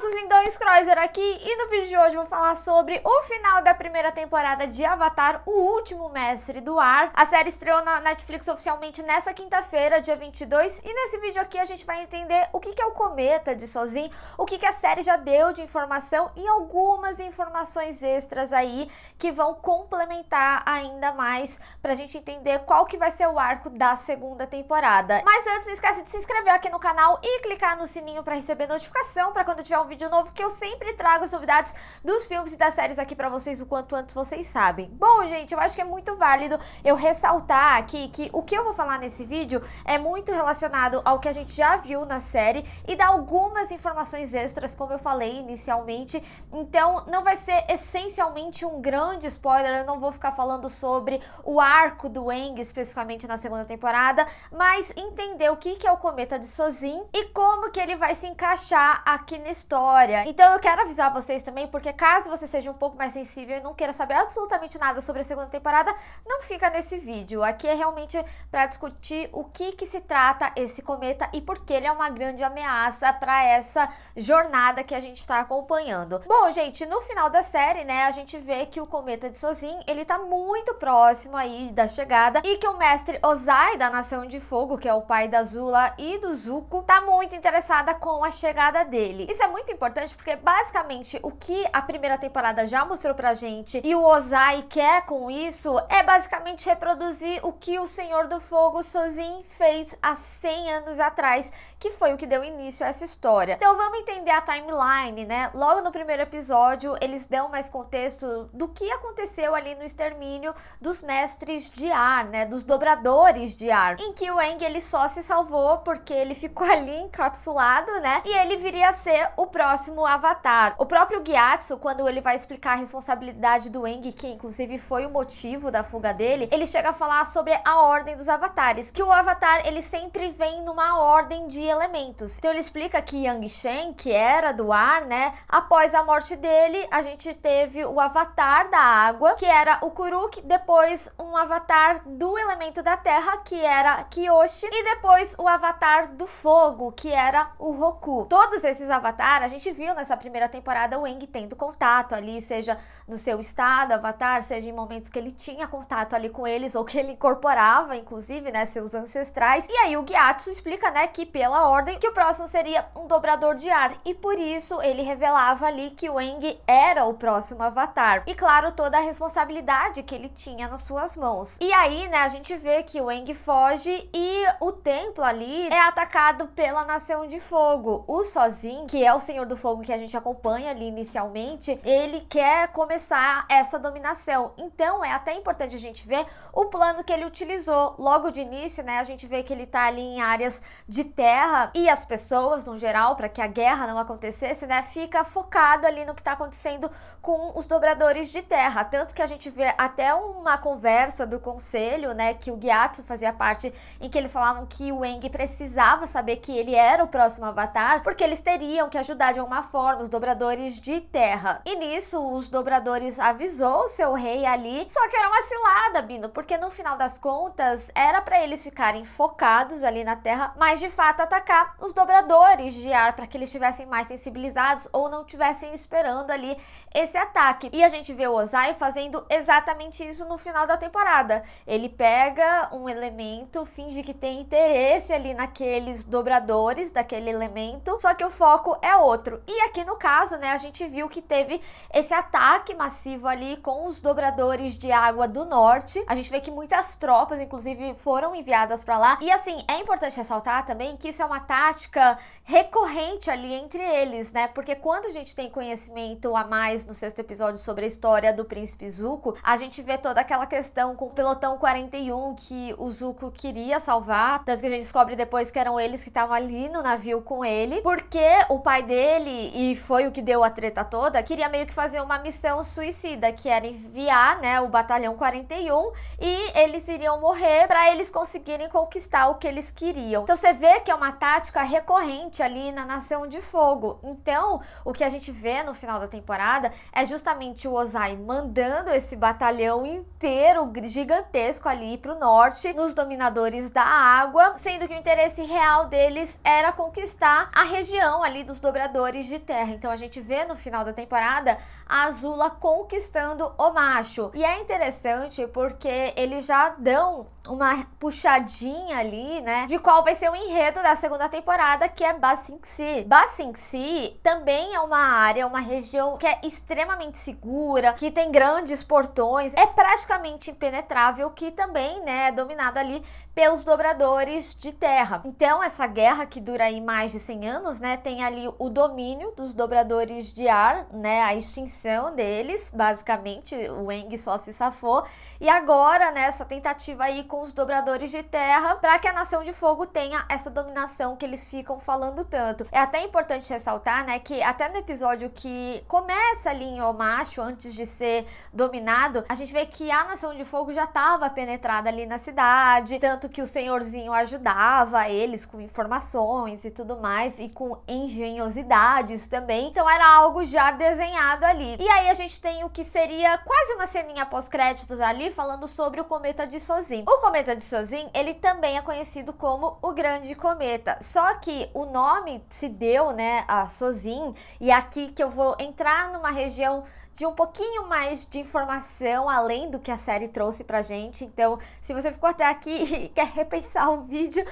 seus lindões, Croiser aqui, e no vídeo de hoje eu vou falar sobre o final da primeira temporada de Avatar, o último mestre do ar. A série estreou na Netflix oficialmente nessa quinta-feira, dia 22, e nesse vídeo aqui a gente vai entender o que é o cometa de Sozin, o que a série já deu de informação e algumas informações extras aí que vão complementar ainda mais pra gente entender qual que vai ser o arco da segunda temporada. Mas antes, não esquece de se inscrever aqui no canal e clicar no sininho pra receber notificação pra quando tiver um vídeo novo, que eu sempre trago as novidades dos filmes e das séries aqui pra vocês o quanto antes vocês sabem. Bom, gente, eu acho que é muito válido eu ressaltar aqui que o que eu vou falar nesse vídeo é muito relacionado ao que a gente já viu na série e dar algumas informações extras, como eu falei inicialmente. Então, não vai ser essencialmente um grande spoiler, eu não vou ficar falando sobre o arco do Aang especificamente na segunda temporada, mas entender o que é o cometa de Sozin e como que ele vai se encaixar aqui na história. Então eu quero avisar vocês também, porque caso você seja um pouco mais sensível e não queira saber absolutamente nada sobre a segunda temporada, não fica nesse vídeo. Aqui é realmente para discutir o que se trata esse cometa e por que ele é uma grande ameaça para essa jornada que a gente está acompanhando. Bom, gente, no final da série, né, a gente vê que o cometa de Sozin, ele tá muito próximo aí da chegada e que o mestre Ozai da Nação de Fogo, que é o pai da Azula e do Zuko, tá muito interessada com a chegada dele. Isso é muito importante porque basicamente o que a primeira temporada já mostrou pra gente e o Ozai quer com isso é basicamente reproduzir o que o Senhor do Fogo Sozin fez há 100 anos atrás, que foi o que deu início a essa história. Então vamos entender a timeline, né? Logo no primeiro episódio eles dão mais contexto do que aconteceu ali no extermínio dos mestres de ar, né? Dos dobradores de ar, em que o Aang ele só se salvou porque ele ficou ali encapsulado, né? E ele viria a ser o próximo Avatar. O próprio Gyatso, quando ele vai explicar a responsabilidade do Aang, que inclusive foi o motivo da fuga dele, ele chega a falar sobre a ordem dos avatares, que o Avatar ele sempre vem numa ordem de elementos. Então ele explica que Yang Shen, que era do ar, né? Após a morte dele, a gente teve o Avatar da água, que era o Kuruk, depois um Avatar do elemento da terra, que era Kyoshi, e depois o Avatar do fogo, que era o Roku. Todos esses avatares, a gente viu nessa primeira temporada o Aang tendo contato ali, seja no seu estado avatar, seja em momentos que ele tinha contato ali com eles, ou que ele incorporava, inclusive, né, seus ancestrais. E aí o Gyatso explica, né, que pela ordem, que o próximo seria um dobrador de ar, e por isso ele revelava ali que o Aang era o próximo avatar. E claro, toda a responsabilidade que ele tinha nas suas mãos. E aí, né, a gente vê que o Aang foge e o templo ali é atacado pela Nação de Fogo. O Sozin, que é o Senhor do Fogo que a gente acompanha ali inicialmente, ele quer começar essa dominação. Então é até importante a gente ver o plano que ele utilizou. Logo de início, né, a gente vê que ele tá ali em áreas de terra e as pessoas, no geral, para que a guerra não acontecesse, né, fica focado ali no que tá acontecendo com os dobradores de terra. Tanto que a gente vê até uma conversa do conselho, né, que o Gyatso fazia parte, em que eles falavam que o Aang precisava saber que ele era o próximo avatar, porque eles teriam que ajudar de alguma forma os dobradores de terra. E nisso, os dobradores avisou o seu rei ali, só que era uma cilada, Bino, porque no final das contas, era para eles ficarem focados ali na terra, mas de fato atacar os dobradores de ar, para que eles estivessem mais sensibilizados ou não estivessem esperando ali esse ataque. E a gente vê o Ozai fazendo exatamente isso no final da temporada. Ele pega um elemento, finge que tem interesse ali naqueles dobradores daquele elemento, só que o foco é outro. E aqui no caso, né, a gente viu que teve esse ataque massivo ali com os dobradores de água do norte. A gente vê que muitas tropas, inclusive, foram enviadas para lá. E assim, é importante ressaltar também que isso é uma tática recorrente ali entre eles, né? Porque quando a gente tem conhecimento a mais no sexto episódio sobre a história do príncipe Zuko, a gente vê toda aquela questão com o pelotão 41 que o Zuko queria salvar, tanto que a gente descobre depois que eram eles que estavam ali no navio com ele, porque o pai dele, e foi o que deu a treta toda, queria meio que fazer uma missão suicida, que era enviar, né, o batalhão 41 e eles iriam morrer para eles conseguirem conquistar o que eles queriam. Então você vê que é uma tática recorrente ali na Nação de Fogo. Então, o que a gente vê no final da temporada é justamente o Ozai mandando esse batalhão inteiro gigantesco ali pro norte, nos dominadores da água, sendo que o interesse real deles era conquistar a região ali dos dobradores dobradores de terra. Então a gente vê no final da temporada a Azula conquistando o macho. E é interessante porque eles já dão uma puxadinha ali, né, de qual vai ser o enredo da segunda temporada, que é Ba Sing Se. Ba Sing Se também é uma área, uma região que é extremamente segura, que tem grandes portões, é praticamente impenetrável, que também, né, é dominado ali pelos dobradores de terra. Então essa guerra que dura aí mais de 100 anos, né, tem ali o domínio dos dobradores de ar, né, a extinção deles, basicamente o Aang só se safou, e agora, né, essa tentativa aí com os dobradores de terra para que a Nação de Fogo tenha essa dominação que eles ficam falando tanto. É até importante ressaltar, né, que até no episódio que começa ali em Omashu, antes de ser dominado, a gente vê que a Nação de Fogo já estava penetrada ali na cidade, tanto que o senhorzinho ajudava eles com informações e tudo mais, e com engenhosidades também, então era algo já desenhado ali. E aí a gente tem o que seria quase uma ceninha pós-créditos ali, falando sobre o cometa de Sozin. O cometa de Sozin, ele também é conhecido como o Grande Cometa, só que o nome se deu, né, a Sozin, e aqui que eu vou entrar numa região de um pouquinho mais de informação além do que a série trouxe pra gente. Então, se você ficou até aqui e quer repensar o vídeo,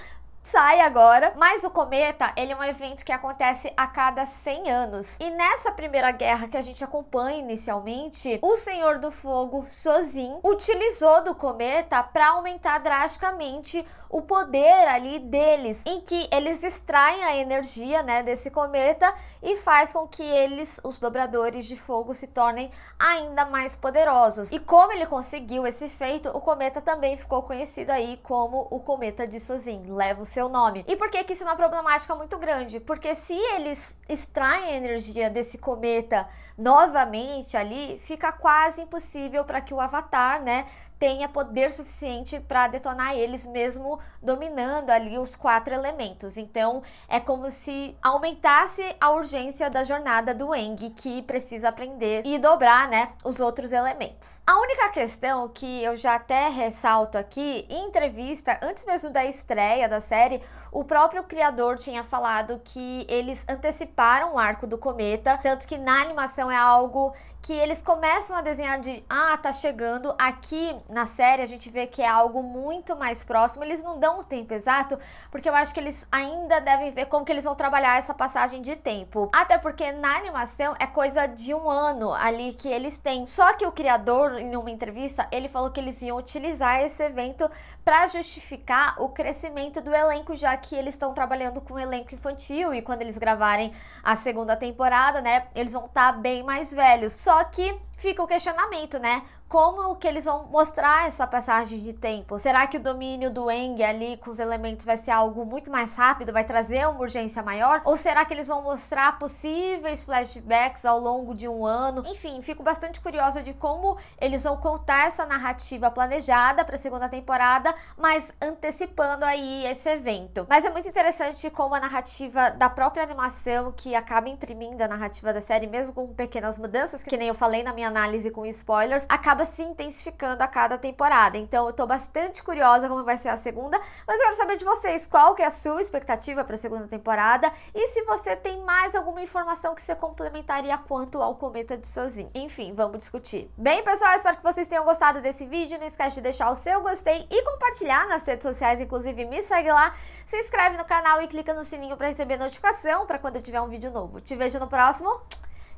sai agora. Mas o cometa, ele é um evento que acontece a cada 100 anos. E nessa primeira guerra que a gente acompanha inicialmente, o Senhor do Fogo, Sozin, utilizou do cometa para aumentar drasticamente o poder ali deles, em que eles extraem a energia, né, desse cometa e faz com que eles, os dobradores de fogo, se tornem ainda mais poderosos. E como ele conseguiu esse feito, o cometa também ficou conhecido aí como o cometa de Sozin, leva o seu nome. E por que que isso é uma problemática muito grande? Porque se eles extraem a energia desse cometa novamente ali, fica quase impossível para que o Avatar, né, tenha poder suficiente para detonar eles, mesmo dominando ali os 4 elementos. Então é como se aumentasse a urgência da jornada do Aang, que precisa aprender e dobrar, né, os outros elementos. A única questão que eu já até ressalto aqui, em entrevista, antes mesmo da estreia da série, o próprio criador tinha falado que eles anteciparam o arco do cometa, tanto que na animação é algo que eles começam a desenhar de, tá chegando. Aqui na série a gente vê que é algo muito mais próximo. Eles não dão o tempo exato, porque eu acho que eles ainda devem ver como que eles vão trabalhar essa passagem de tempo. Até porque na animação é coisa de 1 ano ali que eles têm. Só que o criador, em uma entrevista, ele falou que eles iam utilizar esse evento para justificar o crescimento do elenco, já que eles estão trabalhando com o elenco infantil, e quando eles gravarem a segunda temporada, né, eles vão estar bem mais velhos. Só que fica o questionamento, né? Como que eles vão mostrar essa passagem de tempo? Será que o domínio do Aang ali com os elementos vai ser algo muito mais rápido, vai trazer uma urgência maior? Ou será que eles vão mostrar possíveis flashbacks ao longo de 1 ano? Enfim, fico bastante curiosa de como eles vão contar essa narrativa planejada para a segunda temporada, mas antecipando aí esse evento. Mas é muito interessante como a narrativa da própria animação, que acaba imprimindo a narrativa da série, mesmo com pequenas mudanças, que nem eu falei na minha análise com spoilers, acaba se intensificando a cada temporada. Então eu tô bastante curiosa como vai ser a segunda, mas eu quero saber de vocês, qual que é a sua expectativa para a segunda temporada, e se você tem mais alguma informação que você complementaria quanto ao cometa de Sozin. Enfim, vamos discutir. Bem, pessoal, espero que vocês tenham gostado desse vídeo. Não esquece de deixar o seu gostei e compartilhar nas redes sociais, inclusive me segue lá, se inscreve no canal e clica no sininho para receber notificação para quando eu tiver um vídeo novo. Te vejo no próximo.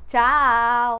Tchau!